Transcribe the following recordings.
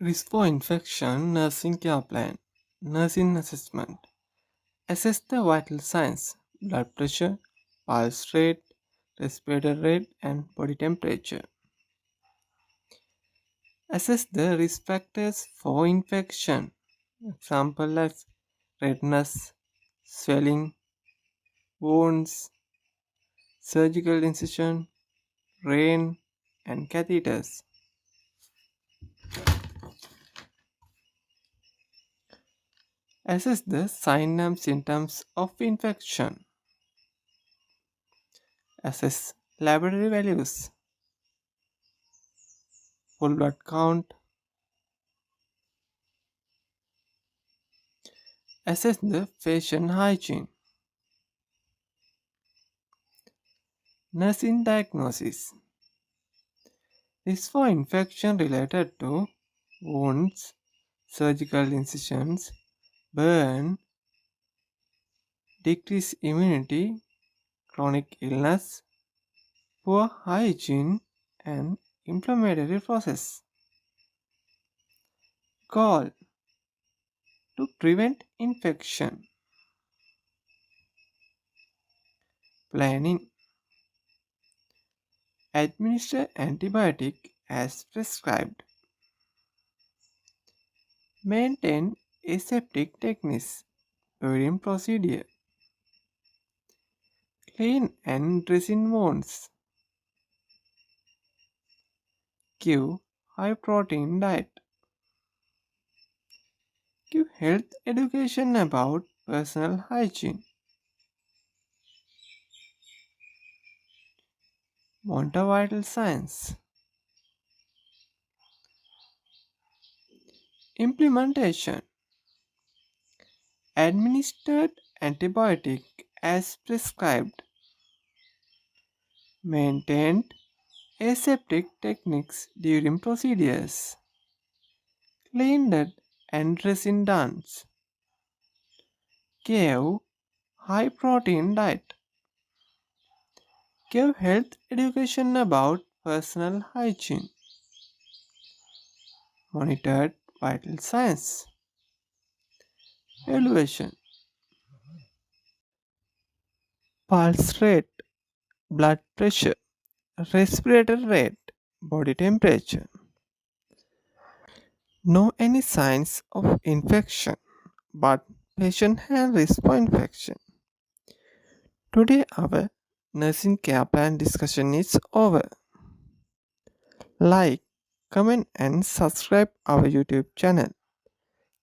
Risk for infection, nursing care plan, nursing assessment. Assess the vital signs, blood pressure, pulse rate, respiratory rate, and body temperature. Assess the risk factors for infection. Example as redness, swelling, wounds, surgical incision, rain, and catheters. Assess the signs and symptoms of infection. Assess laboratory values, full blood count. Assess the patient hygiene. Nursing diagnosis. Risk for infection related to wounds, surgical incisions, burn, decreased immunity, chronic illness, poor hygiene, and inflammatory process. Goal to prevent infection. Planning. Administer antibiotic as prescribed. Maintain aseptic techniques during procedure. Clean and dressing wounds. Give high protein diet. Give health education about personal hygiene. Monitor vital signs. Implementation. Administered antibiotic as prescribed. Maintained aseptic techniques during procedures. Cleaned and dressing dance. Gave high protein diet. Give health education about personal hygiene. Monitored vital signs. Evaluation. Pulse rate, blood pressure, respiratory rate, body temperature. No any signs of infection, but patient has risk for infection. Today our nursing care plan discussion is over. Like, comment and subscribe our YouTube channel.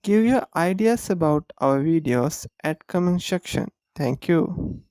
Give your ideas about our videos at comment section. Thank you.